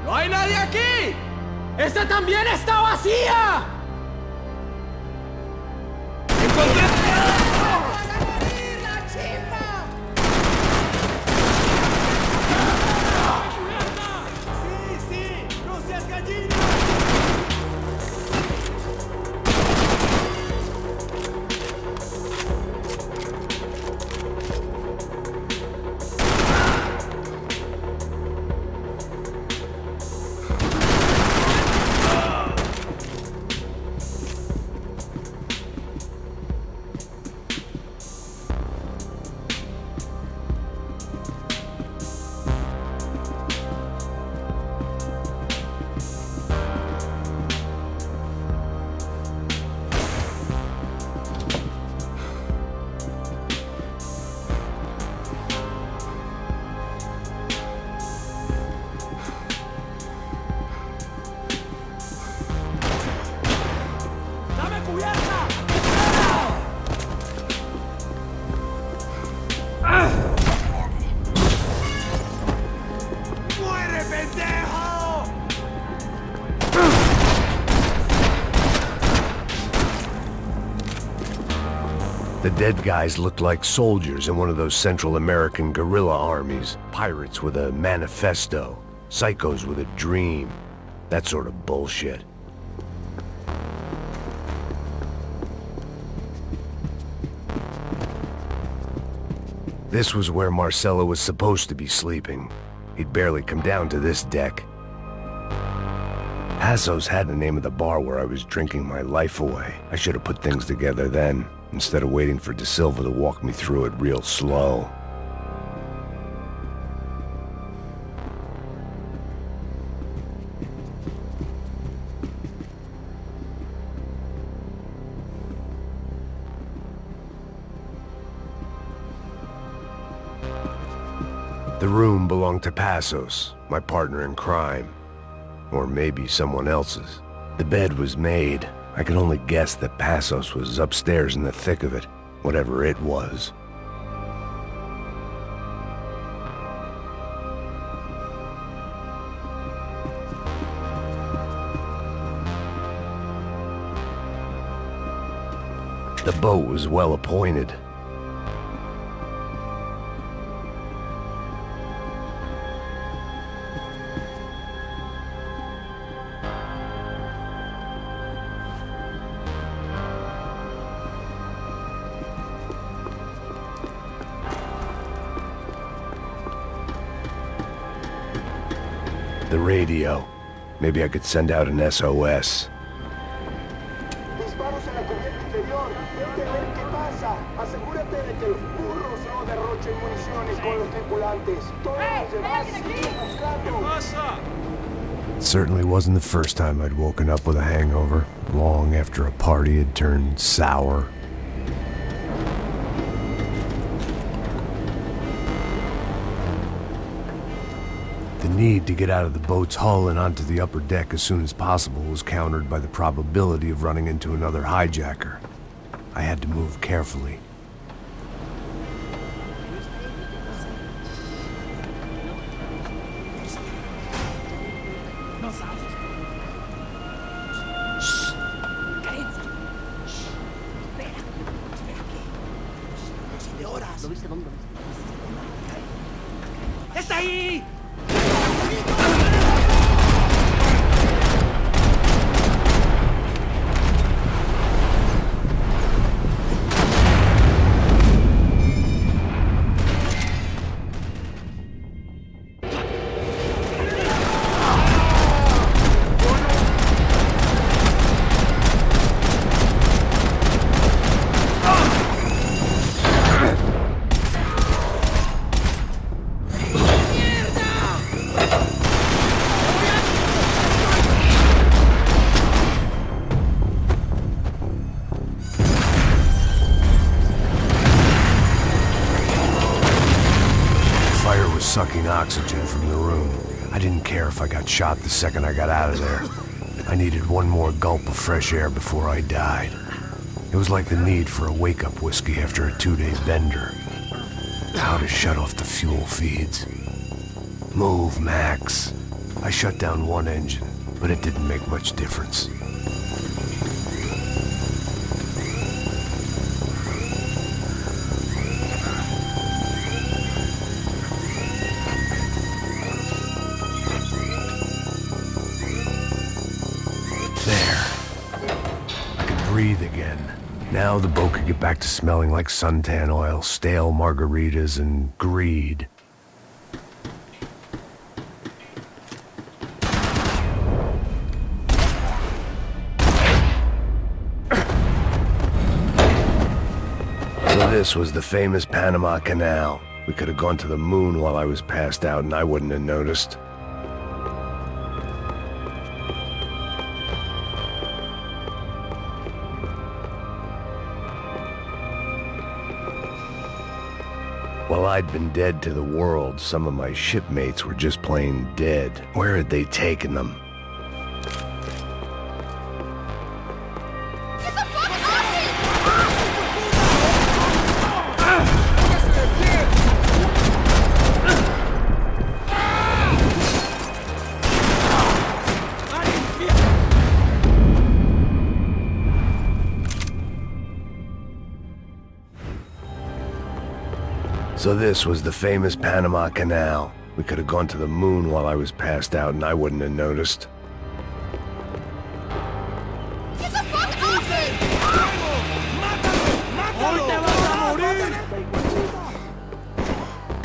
¡No hay nadie aquí! ¡Esta también está vacía! ¡Encontré! The dead guys looked like soldiers in one of those Central American guerrilla armies. Pirates with a manifesto. Psychos with a dream. That sort of bullshit. This was where Marcelo was supposed to be sleeping. He'd barely come down to this deck. Passos had the name of the bar where I was drinking my life away. I should have put things together then, instead of waiting for De Silva to walk me through it real slow. The room belonged to Passos, my partner in crime. Or maybe someone else's. The bed was made. I can only guess that Passos was upstairs in the thick of it, whatever it was. The boat was well appointed. The radio. Maybe I could send out an SOS. Disparos en la cubierta inferior. Vete a ver qué pasa. Asegúrate de que los burros no derrochen municiones con los tripulantes. Todos los demás siguen buscando. It certainly wasn't the first time I'd woken up with a hangover, long after a party had turned sour. The need to get out of the boat's hull and onto the upper deck as soon as possible was countered by the probability of running into another hijacker. I had to move carefully. ¡Está ahí! Sucking oxygen from the room. I didn't care if I got shot the second I got out of there. I needed one more gulp of fresh air before I died. It was like the need for a wake-up whiskey after a 2-day bender. How to shut off the fuel feeds. Move, Max. I shut down one engine, but it didn't make much difference. Breathe again. Now the boat could get back to smelling like suntan oil, stale margaritas, and greed. So this was the famous Panama Canal. We could have gone to the moon while I was passed out and I wouldn't have noticed. While I'd been dead to the world, some of my shipmates were just plain dead. Where had they taken them? So this was the famous Panama Canal. We could have gone to the moon while I was passed out and I wouldn't have noticed. Get the fuck off me!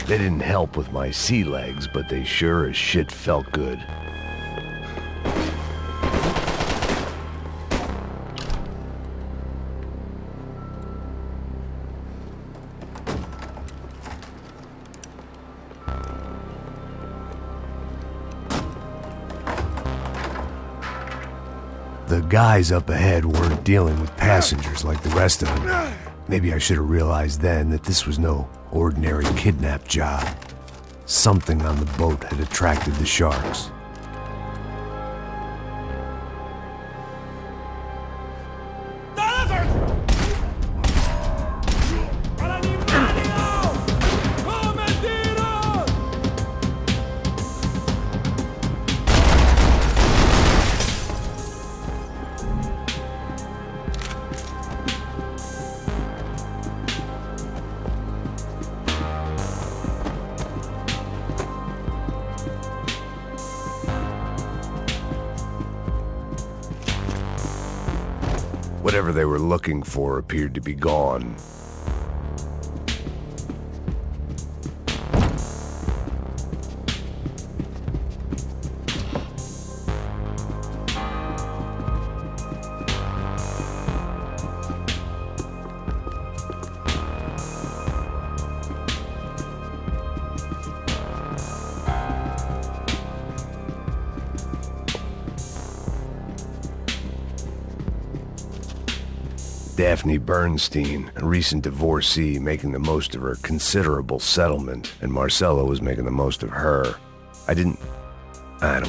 They didn't help with my sea legs, but they sure as shit felt good. The guys up ahead weren't dealing with passengers like the rest of them. Maybe I should have realized then that this was no ordinary kidnap job. Something on the boat had attracted the sharks. Whatever they were looking for appeared to be gone. Daphne Bernstein, a recent divorcee, making the most of her considerable settlement, and Marcella was making the most of her. I don't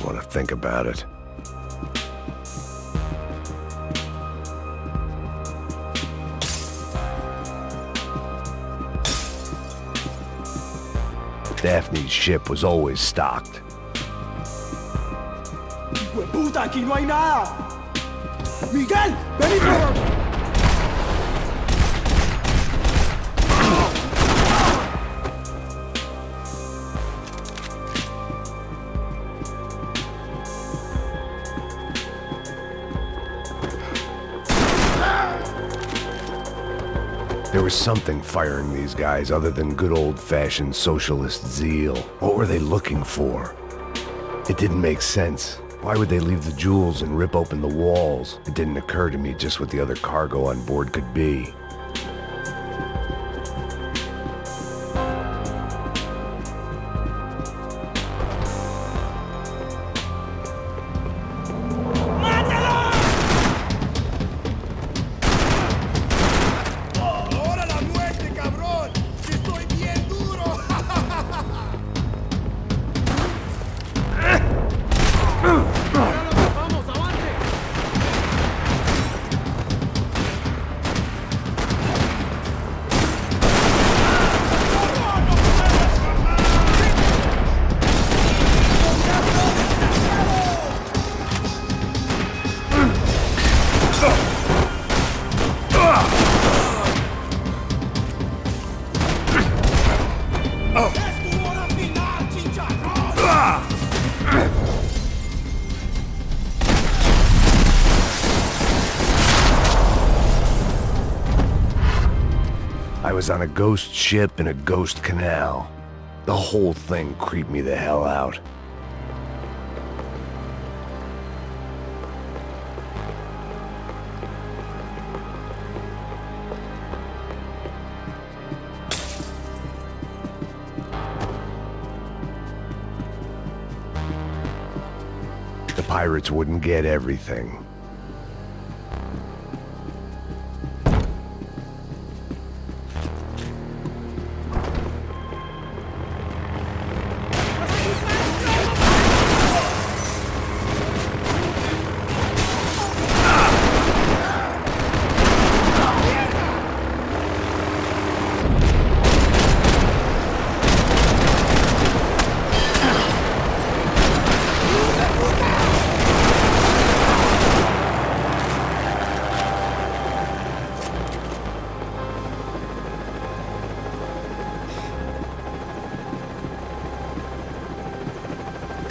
want to think about it. Daphne's ship was always stocked. ¡Puta, aquí no hay nada! ¡Miguel, ven y por... There was something firing these guys other than good old-fashioned socialist zeal. What were they looking for? It didn't make sense. Why would they leave the jewels and rip open the walls? It didn't occur to me just what the other cargo on board could be. I was on a ghost ship in a ghost canal. The whole thing creeped me the hell out. The pirates wouldn't get everything.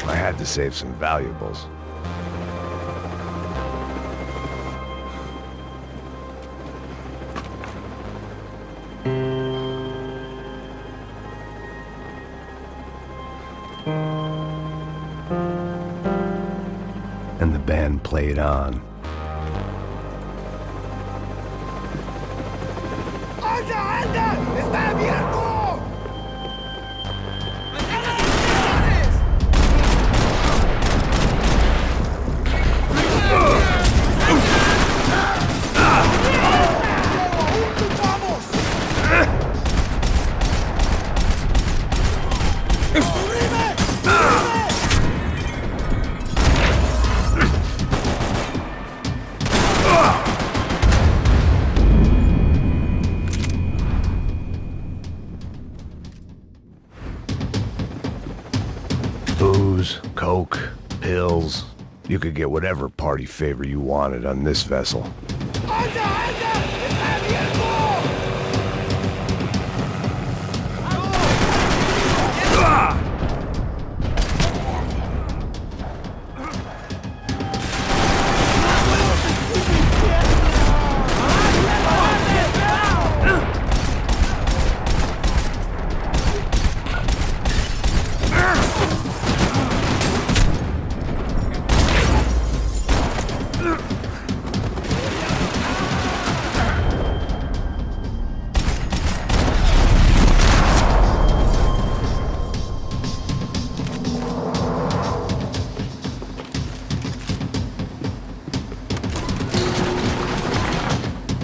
I had to save some valuables. And the band played on. ¡Anda, anda! ¡Está abierto! Booze, coke, pills. You could get whatever party favor you wanted on this vessel. ¡Anda, anda! ¡Está abierto!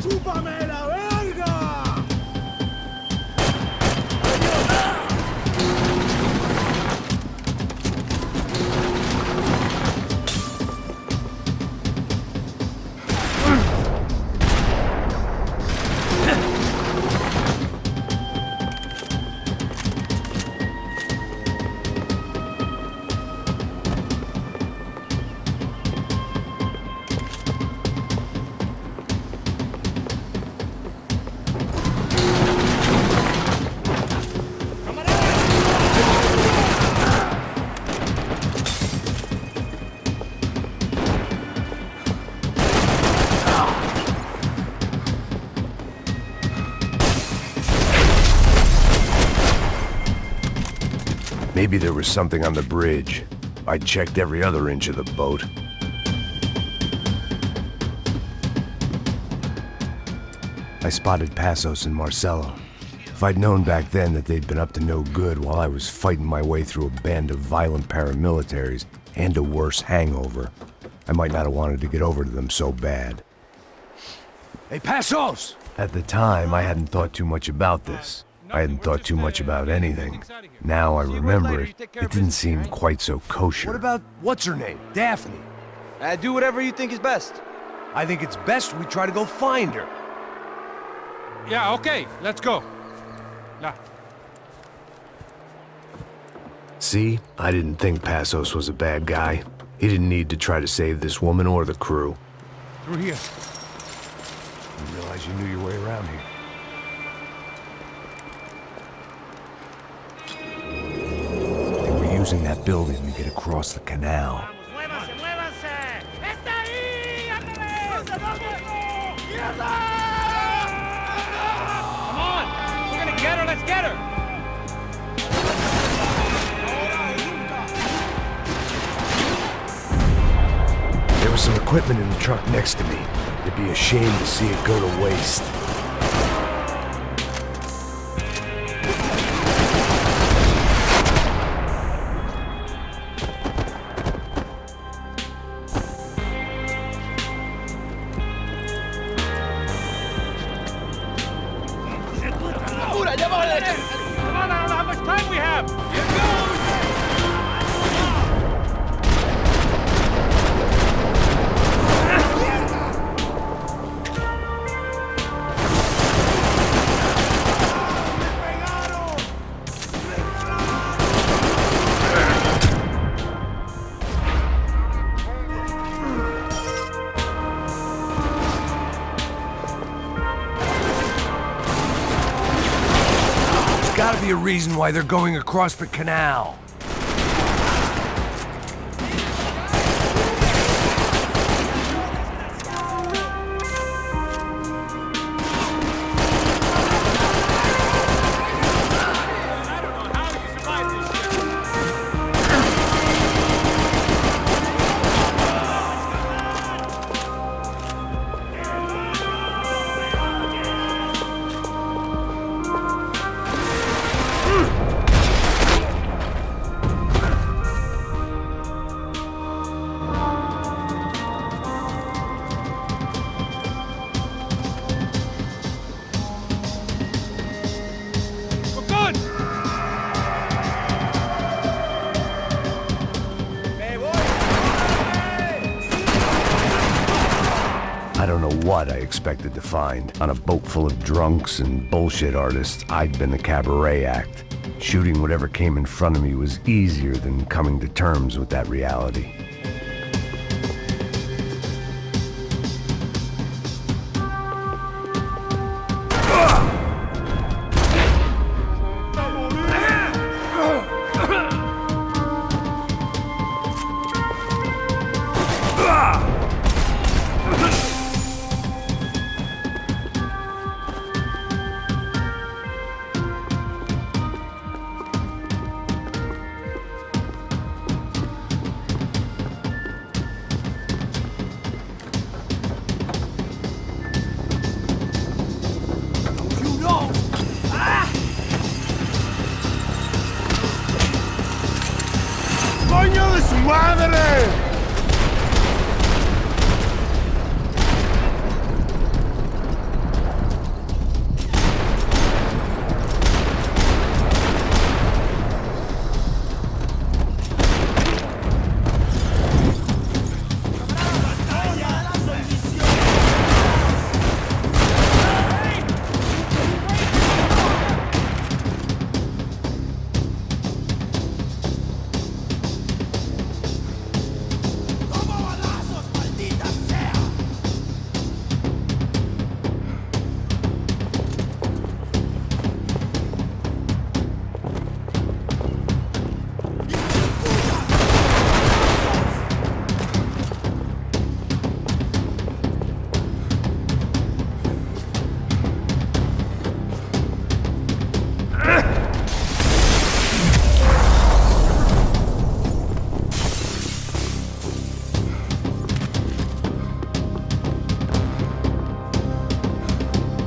¡Chúpame la verga! Maybe there was something on the bridge. I checked every other inch of the boat. I spotted Passos and Marcelo. If I'd known back then that they'd been up to no good while I was fighting my way through a band of violent paramilitaries and a worse hangover, I might not have wanted to get over to them so bad. Hey, Passos! At the time, I hadn't thought too much about this. I hadn't thought too much about anything. Now I remember it, it didn't seem quite so kosher. What about, what's her name? Daphne. Do whatever you think is best. I think it's best we try to go find her. Yeah, okay, let's go. Nah. See? I didn't think Passos was a bad guy. He didn't need to try to save this woman or the crew. Through here. Didn't realize you knew your way around here. using that building to get across the canal. ¡Muévanse, muévanse! ¡Está ahí! Come on! We're gonna get her, let's get her! There was some equipment in the truck next to me. It'd be a shame to see it go to waste. Come on, I don't know how much time we have! Here goes! Gotta be a reason why they're going across the canal. I don't know what I expected to find. On a boat full of drunks and bullshit artists, I'd been the cabaret act. Shooting whatever came in front of me was easier than coming to terms with that reality. ¡Coño de su madre!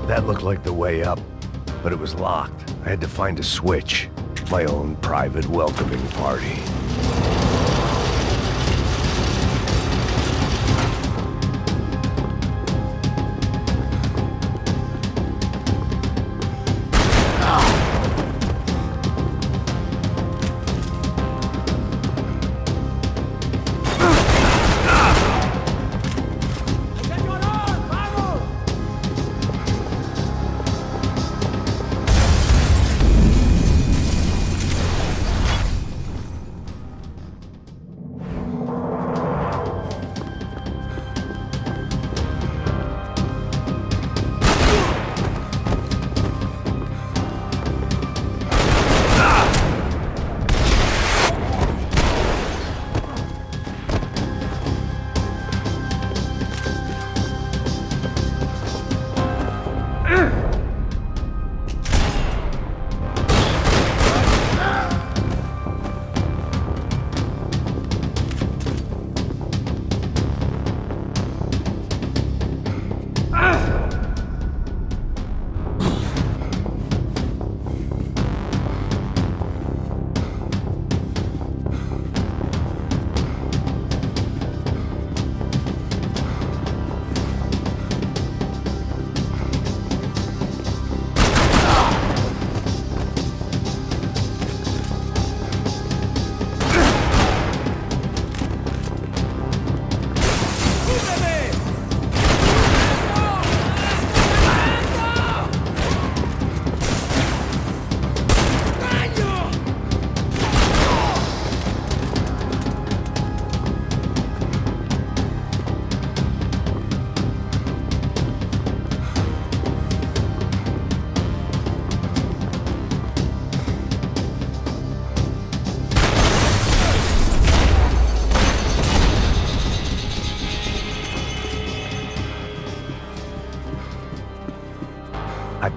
That looked like the way up, but it was locked. I had to find a switch. My own private welcoming party.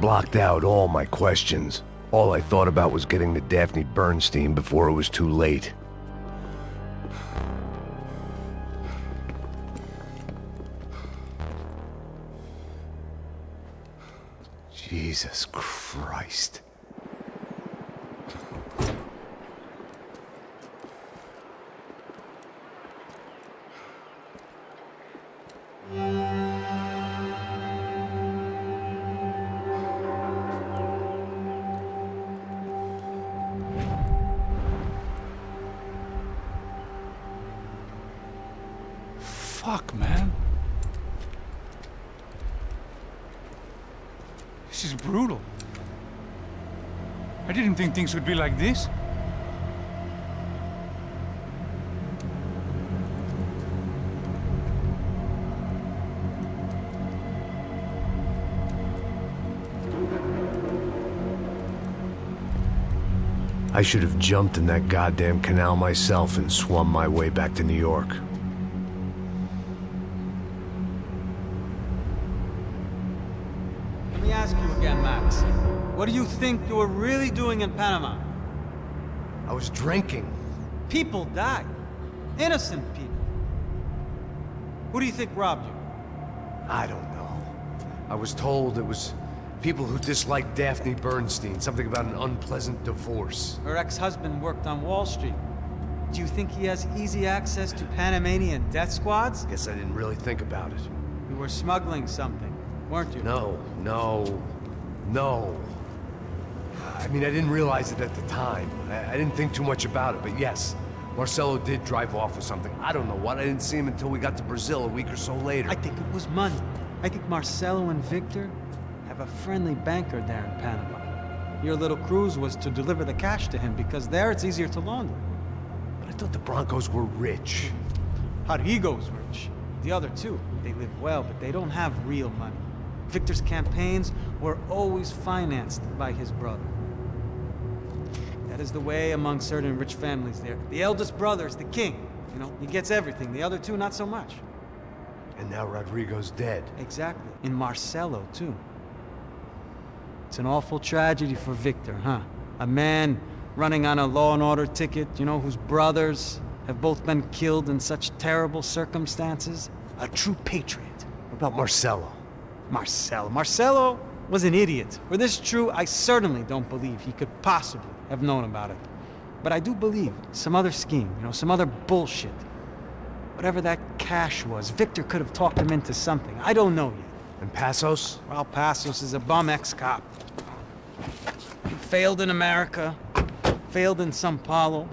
blocked out all my questions. All I thought about was getting to Daphne Bernstein before it was too late. Jesus Christ. Fuck, man. This is brutal. I didn't think things would be like this. I should have jumped in that goddamn canal myself and swum my way back to New York. Let me ask you again, Max. What do you think you were really doing in Panama? I was drinking. People died. Innocent people. Who do you think robbed you? I don't know. I was told it was people who disliked Daphne Bernstein, something about an unpleasant divorce. Her ex-husband worked on Wall Street. Do you think he has easy access to Panamanian death squads? Guess I didn't really think about it. You were smuggling something, weren't you? No. I mean, I didn't realize it at the time. I didn't think too much about it, but yes, Marcelo did drive off with something. I don't know what. I didn't see him until we got to Brazil a week or so later. I think it was money. I think Marcelo and Victor have a friendly banker there in Panama. Your little cruise was to deliver the cash to him because there it's easier to launder. But I thought the Broncos were rich. Rodrigo's rich. The other two, they live well, but they don't have real money. Victor's campaigns were always financed by his brother. That is the way among certain rich families there. The eldest brother is the king. You know, he gets everything. The other two, not so much. And now Rodrigo's dead. Exactly. And Marcelo, too. It's an awful tragedy for Victor, huh? A man running on a law and order ticket, you know, whose brothers have both been killed in such terrible circumstances. A true patriot. What about Marcelo? Marcelo was an idiot. Were this true, I certainly don't believe he could possibly have known about it. But I do believe some other scheme, you know, some other bullshit. Whatever that cash was, Victor could have talked him into something. I don't know yet. And Passos? Well, Passos is a bum ex-cop. He failed in America, failed in Sao Paulo.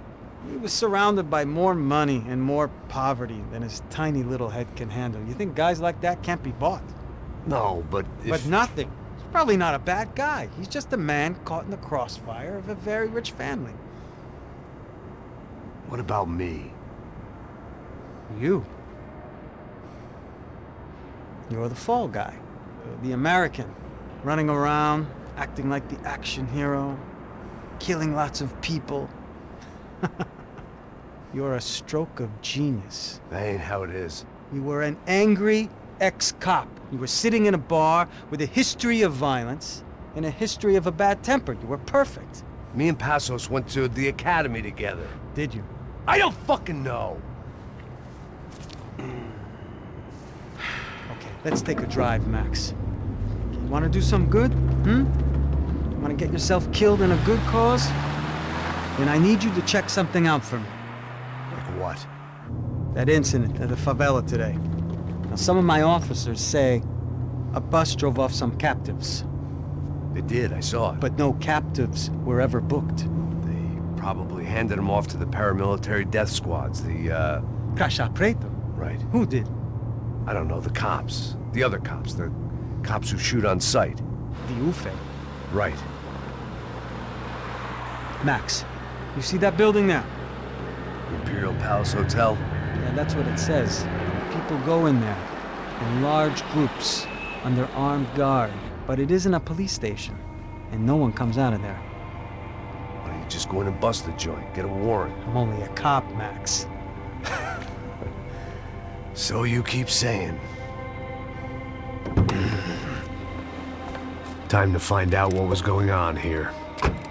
He was surrounded by more money and more poverty than his tiny little head can handle. You think guys like that can't be bought? No, but But nothing. He's probably not a bad guy. He's just a man caught in the crossfire of a very rich family. What about me? You. You're the fall guy. You're the American. Running around, acting like the action hero, killing lots of people. You're a stroke of genius. That ain't how it is. You were an angry ex-cop. You were sitting in a bar with a history of violence and a history of a bad temper. You were perfect. Me and Passos went to the academy together. Did you? I don't fucking know. Okay, let's take a drive, Max. You want to do some good? Want to get yourself killed in a good cause? Then I need you to check something out for me. Like what? That incident at the favela today. Now, some of my officers say a bus drove off some captives. They did, I saw it. But no captives were ever booked. They probably handed them off to the paramilitary death squads, the, Caixa Preto? Right. Who did? I don't know, the cops. The other cops, the cops who shoot on sight. The UFE. Right. Max, you see that building there? Imperial Palace Hotel? Yeah, that's what it says. People go in there in large groups under armed guard. But it isn't a police station, and no one comes out of there. Why don't you just go in and bust the joint, get a warrant? I'm only a cop, Max. So you keep saying. Time to find out what was going on here.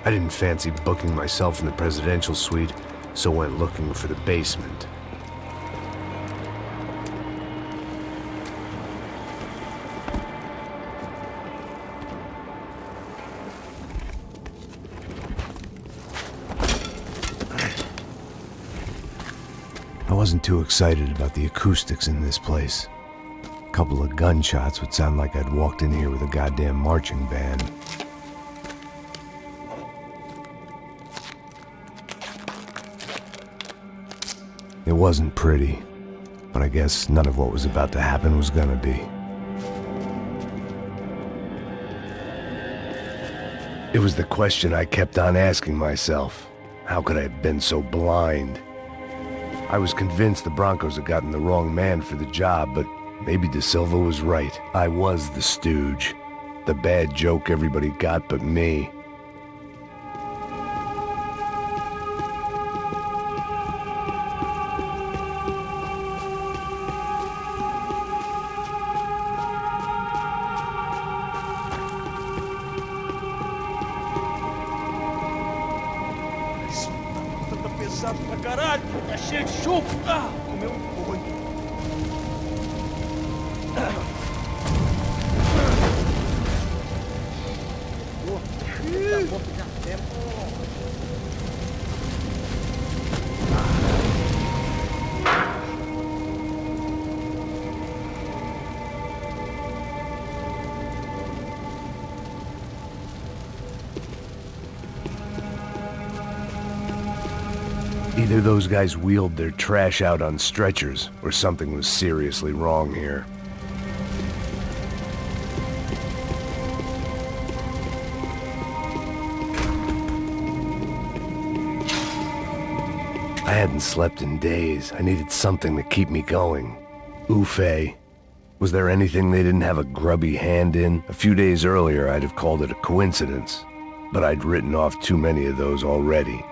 I didn't fancy booking myself in the presidential suite, so went looking for the basement. I wasn't too excited about the acoustics in this place. A couple of gunshots would sound like I'd walked in here with a goddamn marching band. It wasn't pretty, but I guess none of what was about to happen was gonna be. It was the question I kept on asking myself. How could I have been so blind? I was convinced the Broncos had gotten the wrong man for the job, but maybe De Silva was right. I was the stooge. The bad joke everybody got but me. Pesado pra caralho, tá cheio de chumbo. Comeu boi. Either those guys wheeled their trash out on stretchers, or something was seriously wrong here. I hadn't slept in days. I needed something to keep me going. Oof. Was there anything they didn't have a grubby hand in? A few days earlier, I'd have called it a coincidence, but I'd written off too many of those already.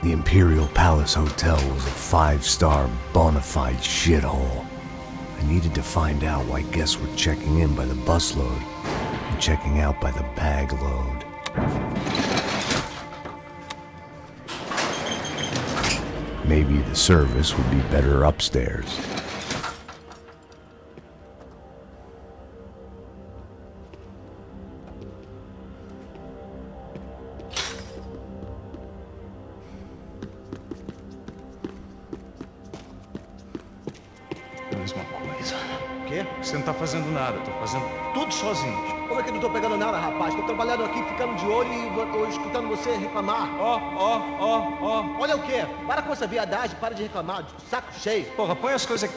The Imperial Palace Hotel was a 5-star bona fide shithole. I needed to find out why guests were checking in by the busload and checking out by the bag load. Maybe the service would be better upstairs. Mesma coisa. O quê? Você não tá fazendo nada, tô fazendo tudo sozinho. Como é que eu não tô pegando nada, rapaz? Tô trabalhando aqui, ficando de olho e escutando você reclamar. Ó. Olha o quê? Para com essa viadagem, para de reclamar. Saco cheio. Porra, põe as coisas aqui.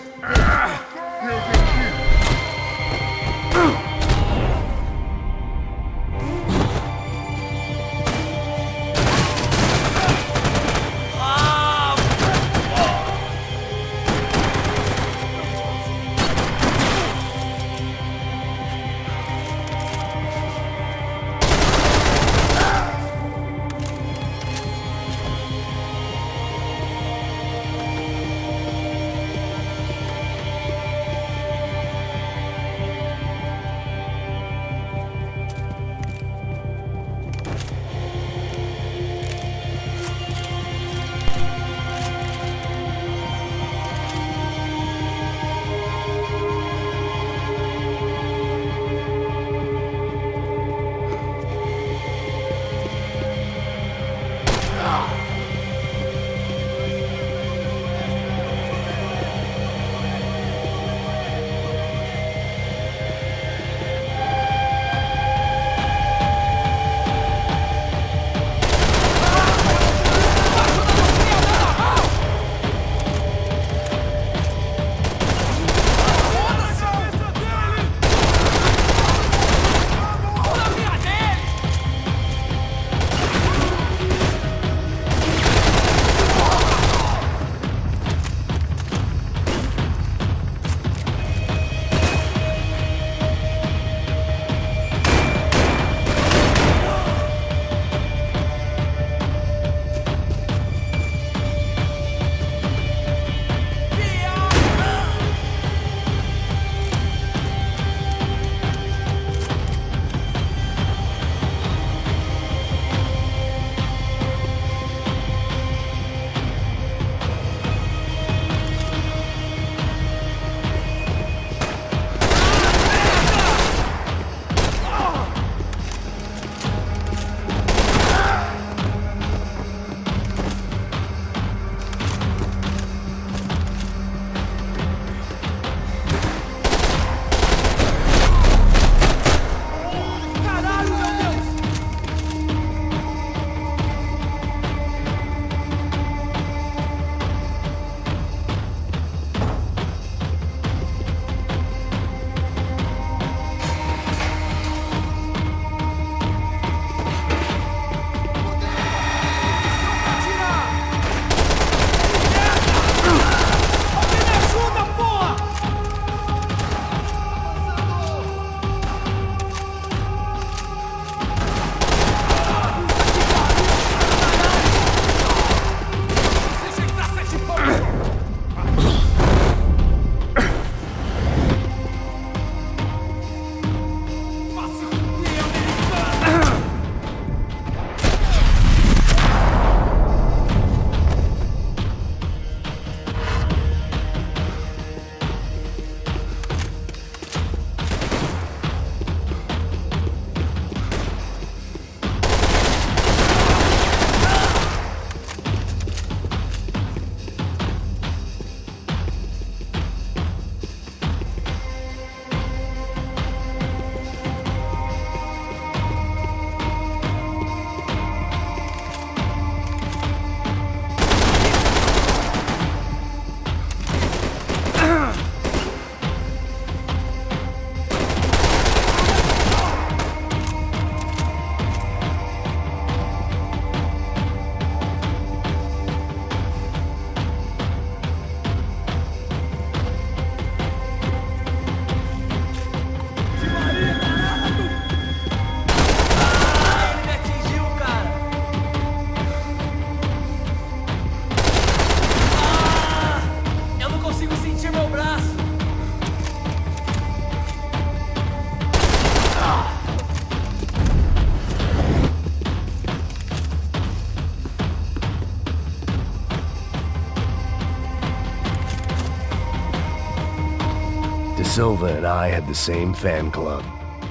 Silva and I had the same fan club.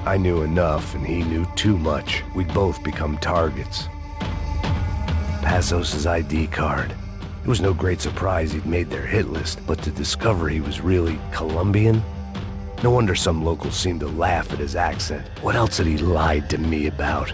I knew enough and he knew too much. We'd both become targets. Passos' ID card. It was no great surprise he'd made their hit list, but to discover he was really Colombian? No wonder some locals seemed to laugh at his accent. What else had he lied to me about?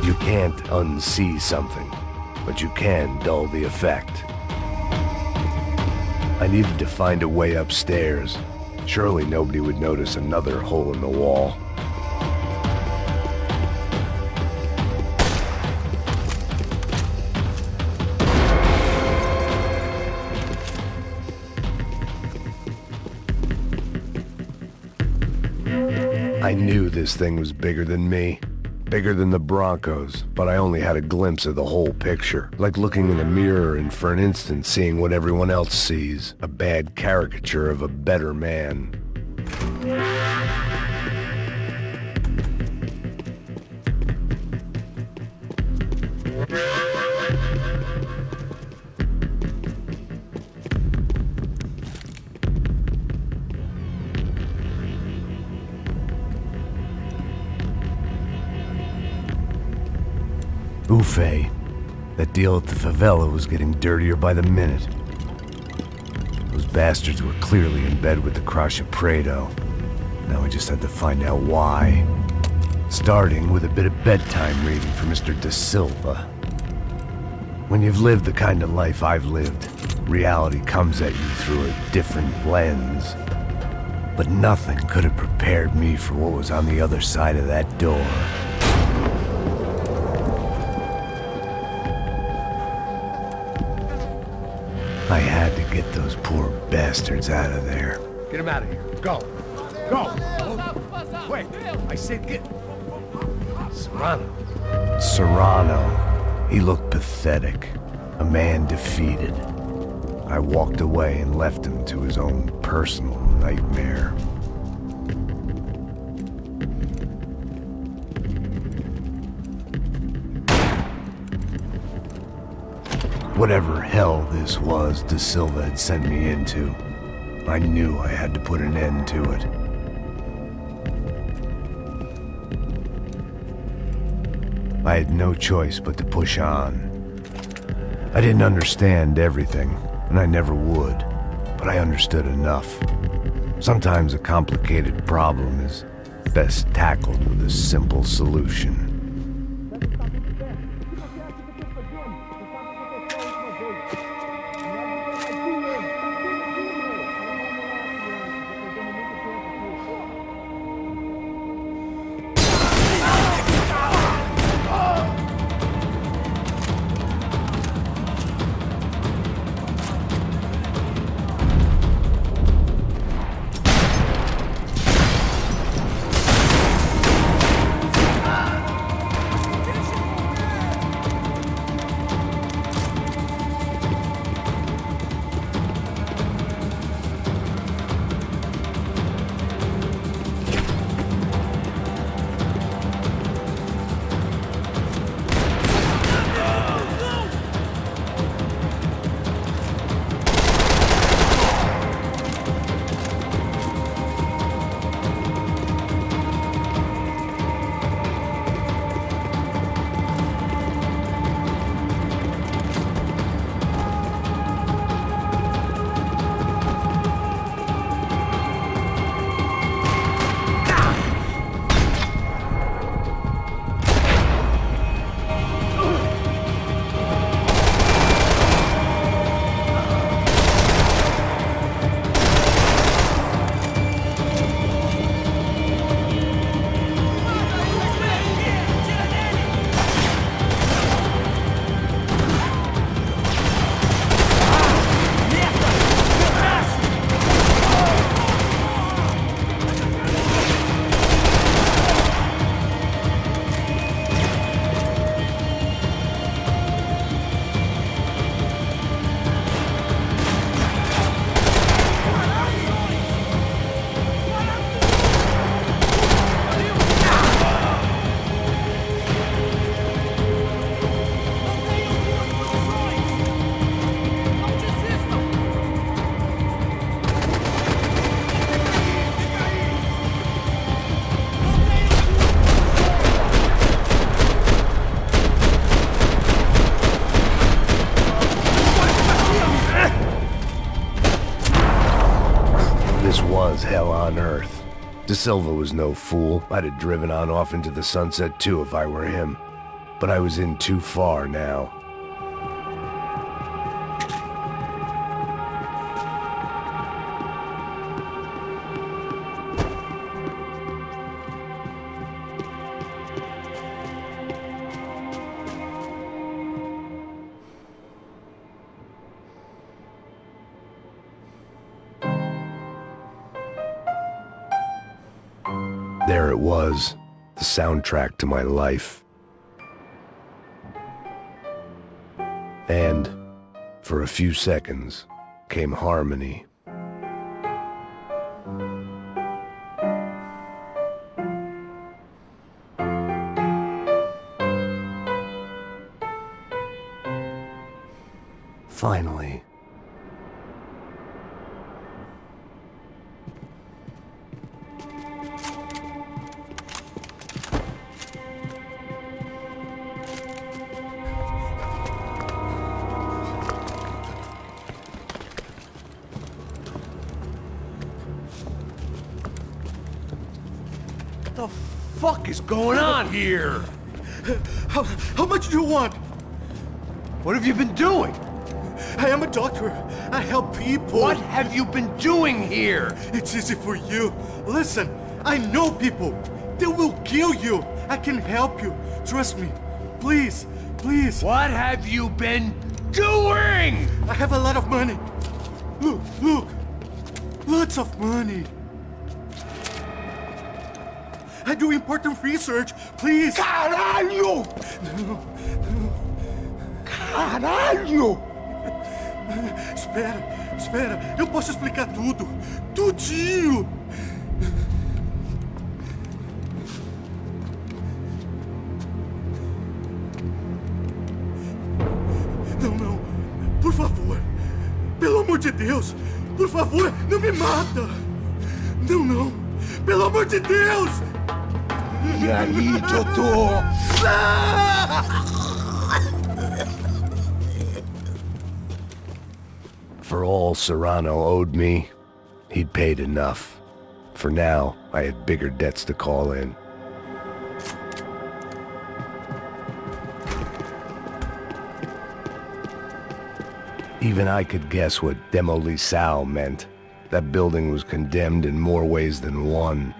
You can't unsee something, but you can dull the effect. I needed to find a way upstairs. Surely nobody would notice another hole in the wall. I knew this thing was bigger than me. Bigger than the Broncos, but I only had a glimpse of the whole picture. Like looking in a mirror and for an instant seeing what everyone else sees. A bad caricature of a better man. Buffet. That deal at the favela was getting dirtier by the minute. Those bastards were clearly in bed with the Crash of Prado. Now I just had to find out why. Starting with a bit of bedtime reading for Mr. Da Silva. When you've lived the kind of life I've lived, reality comes at you through a different lens. But nothing could have prepared me for what was on the other side of that door. I had to get those poor bastards out of there. Get him out of here. Go. Go. Wait. I said get... Serrano. Serrano. He looked pathetic. A man defeated. I walked away and left him to his own personal nightmare. Whatever hell this was Da Silva had sent me into, I knew I had to put an end to it. I had no choice but to push on. I didn't understand everything, and I never would, but I understood enough. Sometimes a complicated problem is best tackled with a simple solution. This was hell on earth. De Silva was no fool. I'd have driven on off into the sunset too if I were him. But I was in too far now. There it was, the soundtrack to my life. And, for a few seconds, came harmony. Finally. What the fuck is going on here? How much do you want? What have you been doing? I am a doctor. I help people. What have you been doing here? It's easy for you. Listen, I know people. They will kill you. I can help you. Trust me. Please, please. What have you been doing? I have a lot of money. Look, look. Lots of money. I do important research. Please. Caralho! No. Caralho! Espera. Eu posso explicar tudo. Tudinho. Não. Por favor. Pelo amor de Deus. Por favor, não me mata. Não. Pelo amor de Deus. E aí, doutor? For all Serrano owed me, he'd paid enough. For now, I had bigger debts to call in. Even I could guess what demolissao meant. That building was condemned in more ways than one.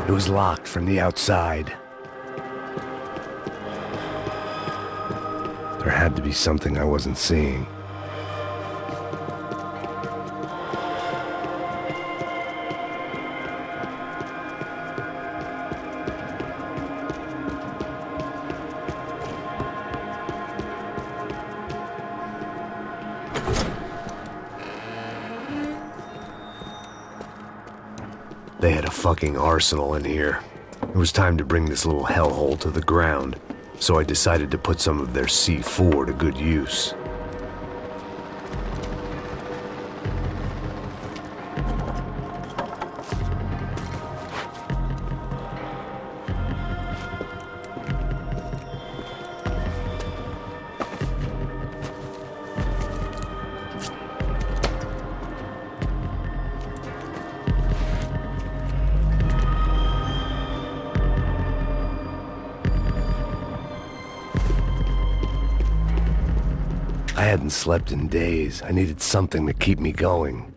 It was locked from the outside. There had to be something I wasn't seeing. They had a fucking arsenal in here. It was time to bring this little hellhole to the ground, so I decided to put some of their C4 to good use. I hadn't slept in days. I needed something to keep me going.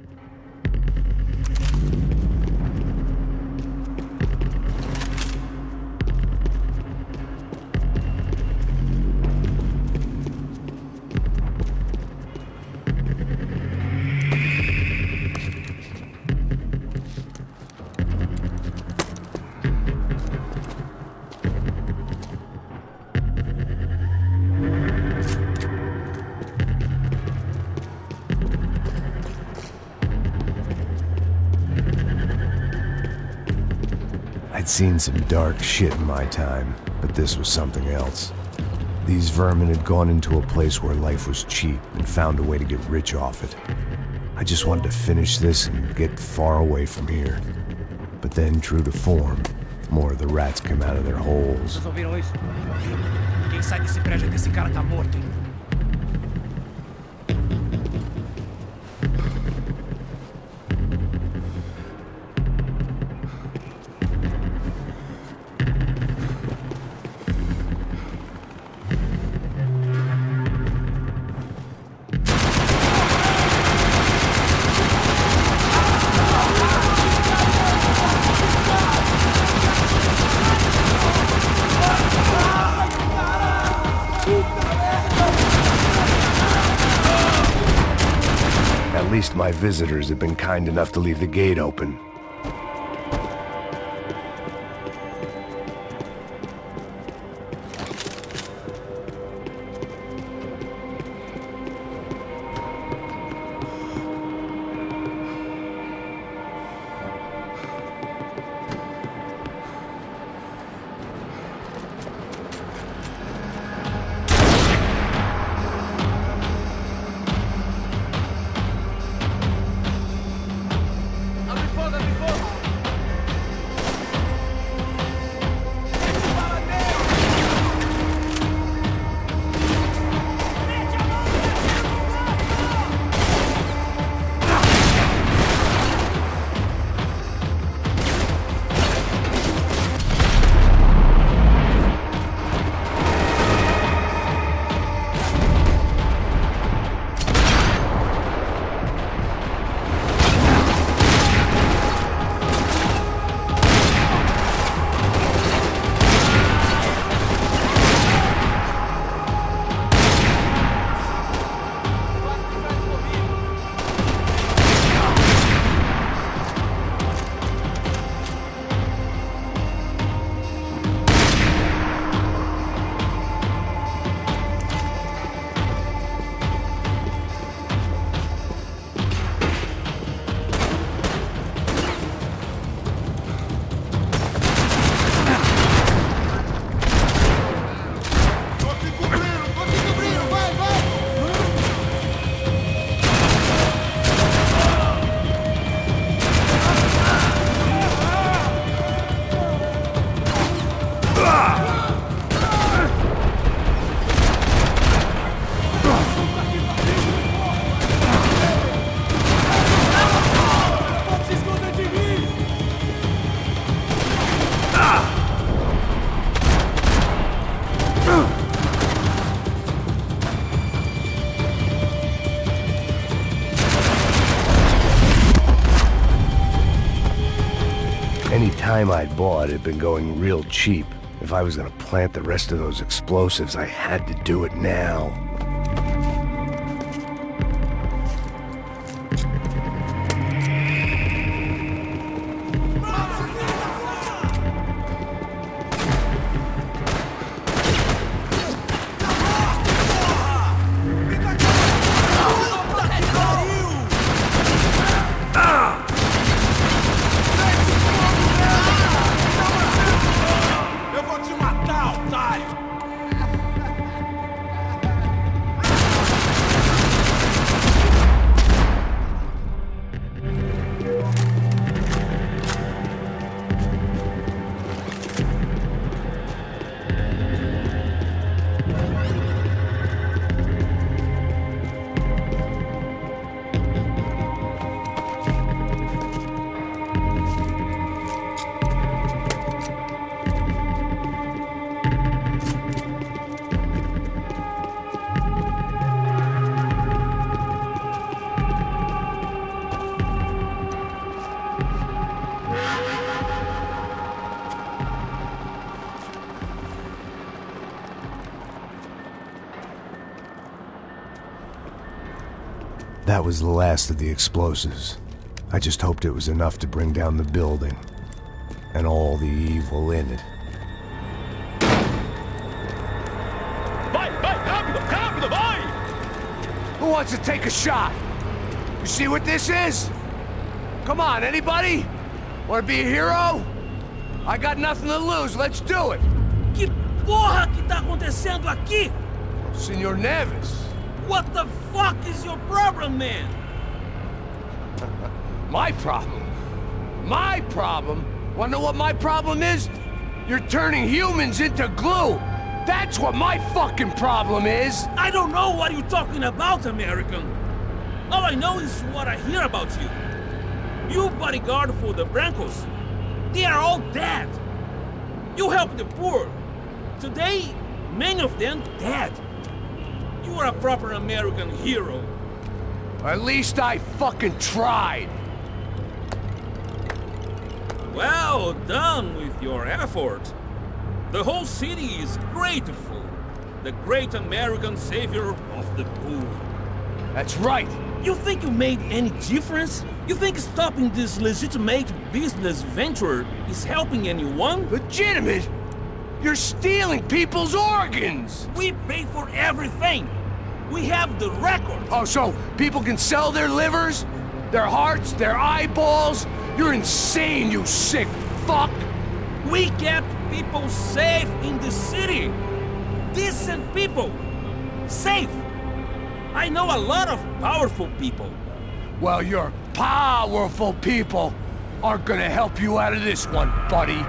I'd seen some dark shit in my time, but this was something else. These vermin had gone into a place where life was cheap and found a way to get rich off it. I just wanted to finish this and get far away from here. But then, true to form, more of the rats came out of their holes. Vocês ouviram isso? Quem sai desse prédio desse cara tá morto, hein? At least my visitors have been kind enough to leave the gate open. Any time I'd bought had been going real cheap. If I was gonna plant the rest of those explosives, I had to do it now. That was the last of the explosives. I just hoped it was enough to bring down the building and all the evil in it. Vai, vai, rápido, rápido, vai! Who wants to take a shot? You see what this is? Come on, anybody? Want to be a hero? I got nothing to lose, let's do it! Que porra que tá acontecendo aqui? Senor Neves. What the fuck is your problem, man? My problem? My problem? Wanna know what my problem is? You're turning humans into glue! That's what my fucking problem is! I don't know what you're talking about, American. All I know is what I hear about you. You bodyguard for the Brancos. They are all dead. You help the poor. Today, many of them dead. You are a proper American hero. At least I fucking tried! Well done with your effort. The whole city is grateful. The great American savior of the poor. That's right! You think you made any difference? You think stopping this legitimate business venture is helping anyone? Legitimate? You're stealing people's organs! We pay for everything. We have the record. Oh, so people can sell their livers? Their hearts? Their eyeballs? You're insane, you sick fuck! We kept people safe in the city. Decent people. Safe. I know a lot of powerful people. Well, your powerful people aren't gonna help you out of this one, buddy.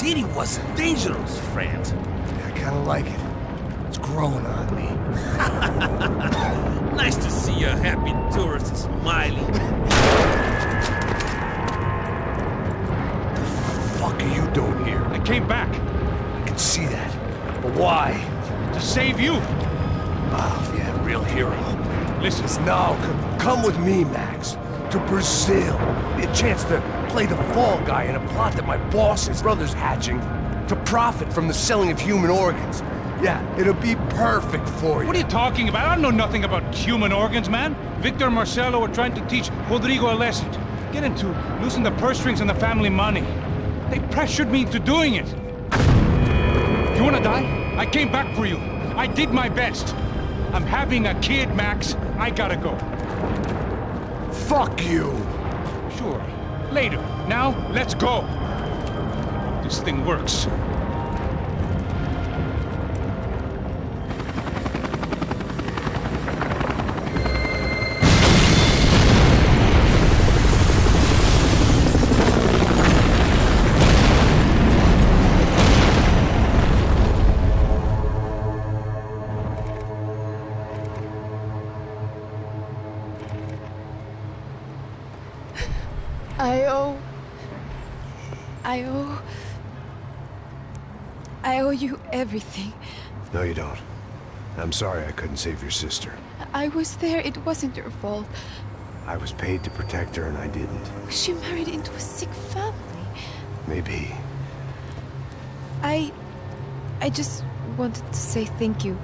city was dangerous, friend. I kinda like it. It's growing on me. Nice to see a happy tourist smiling. What the fuck are you doing here? I came back I can see that. But why? to save you. Oh, yeah, real hero. Listen, No, come with me, Max. to Brazil. A chance to play the fall guy in a plot that my boss's brother's hatching to profit from the selling of human organs. Yeah, it'll be perfect for you. What are you talking about? I know nothing about human organs, man. Victor and Marcelo were trying to teach Rodrigo a lesson. Get into losing the purse strings and the family money. They pressured me into doing it. You wanna die? I came back for you. I did my best. I'm having a kid, Max. I gotta go. Fuck you! Sure. Later. Now, let's go. This thing works. I owe you everything. No, you don't. I'm sorry I couldn't save your sister. I was there. It wasn't your fault. I was paid to protect her and I didn't. She married into a sick family. Maybe. I just wanted to say thank you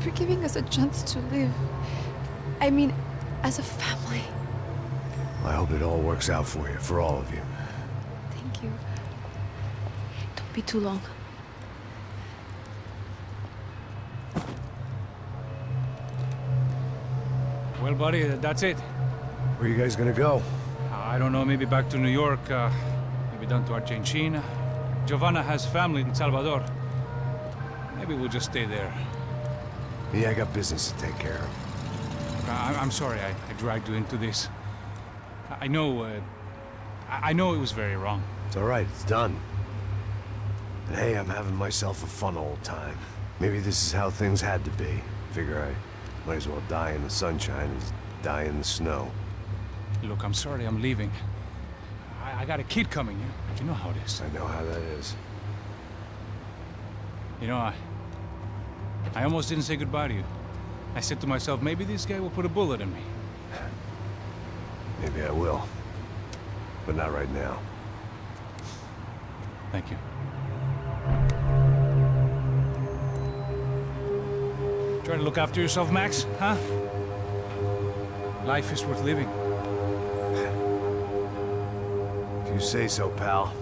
for giving us a chance to live. I mean, as a family. I hope it all works out for you, for all of you. Thank you. Don't be too long. Well, buddy, that's it. Where are you guys gonna go? I don't know, maybe back to New York, maybe down to Argentina. Giovanna has family in Salvador. Maybe we'll just stay there. Me, I got business to take care of. I'm sorry I dragged you into this. I know it was very wrong. It's all right, it's done. And hey, I'm having myself a fun old time. Maybe this is how things had to be. Figure I might as well die in the sunshine as die in the snow. Look, I'm sorry I'm leaving. I got a kid coming, you know how it is. I know how that is. You know, I almost didn't say goodbye to you. I said to myself, maybe this guy will put a bullet in me. Maybe I will. But not right now. Thank you. Try to look after yourself, Max, huh? Life is worth living. If you say so, pal.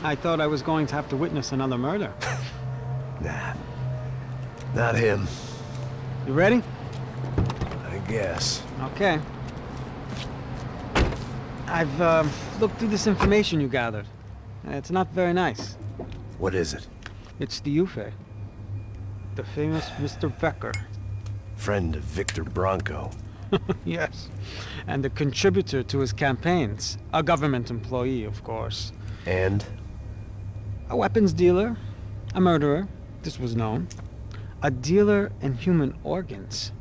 I thought I was going to have to witness another murder. Nah. Not him. You ready? I guess. Okay. I've looked through this information you gathered. It's not very nice. What is it? It's the Ufe. The famous Mr. Becker. Friend of Victor Bronco. Yes. And a contributor to his campaigns. A government employee, of course. And? A weapons dealer. A murderer. This was known. A dealer in human organs.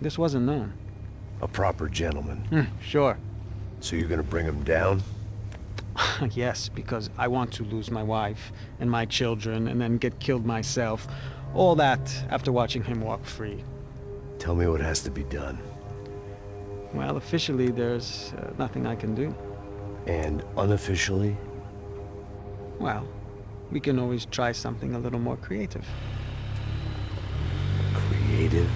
This wasn't known. A proper gentleman. Sure. So you're gonna bring him down? Yes, because I want to lose my wife and my children and then get killed myself. All that after watching him walk free. Tell me what has to be done. Well, officially, there's nothing I can do. And unofficially? Well, we can always try something a little more creative. Creative?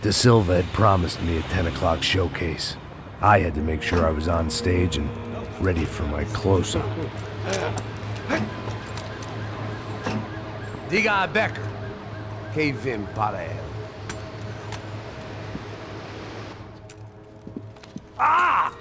De Silva had promised me a 10 o'clock showcase. I had to make sure I was on stage and ready for my close-up. Diga a Becker. Que vim para ele. Ah!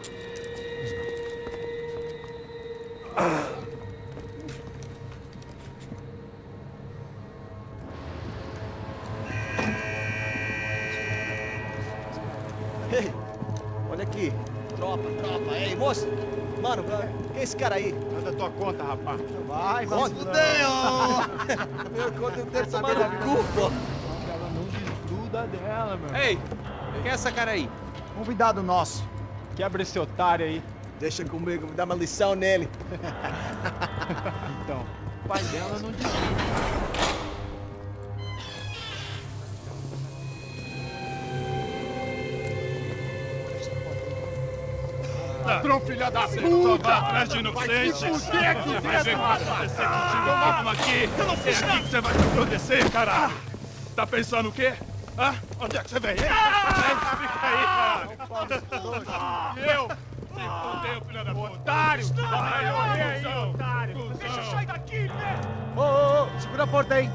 Ei, olha aqui. Tropa. Ei, moço. Mano, quem é esse cara aí? Manda tua conta, rapaz. Vai se fuder, ó. Meu conta não tem tomar no cu, pô. Ela não desgruda dela, meu. Ei, quem é essa cara aí? Convidado nosso. Quebra esse otário aí. Deixa comigo, me dá uma lição nele. Então, o pai dela não devia. Ladrão, filha da puta! Só vai atrás de inocentes! Vai se fuder aqui Você vai ver o que vai acontecer contigo mesmo aqui! Eu não fiz É aqui nada. que você vai se acontecer, caralho! Tá pensando o quê? Hã? Onde é que você vem? Fica aí, caralho! E eu? Se fudeu, filha da puta! Otário! Vai, ô, otário! Deixa eu sair daqui, né? Ô, segura a porta aí.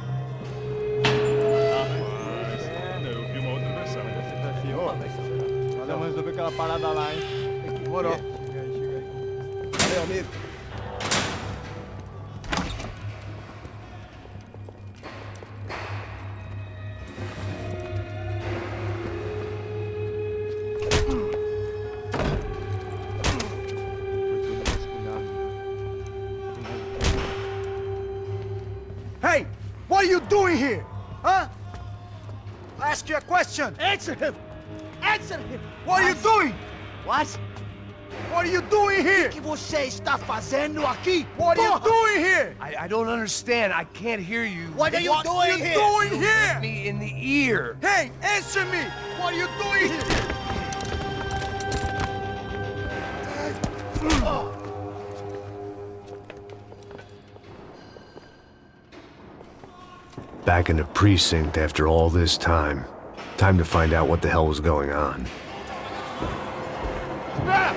Eu vi uma outra versão. Valeu, mas resolveu aquela parada lá, hein? Demorou. Chega aí. Valeu, amigo. Hey, what are you doing here? Huh? I ask you a question. Answer him! Answer him! What are you doing? What? What are you doing here? O que você está fazendo aqui? What are you Porra! doing here? I don't understand. I can't hear you. What are you doing here? Doing Hit here? me in the ear. Hey, answer me! What are you doing here? Back in the precinct after all this time. Time to find out what the hell was going on. Ah!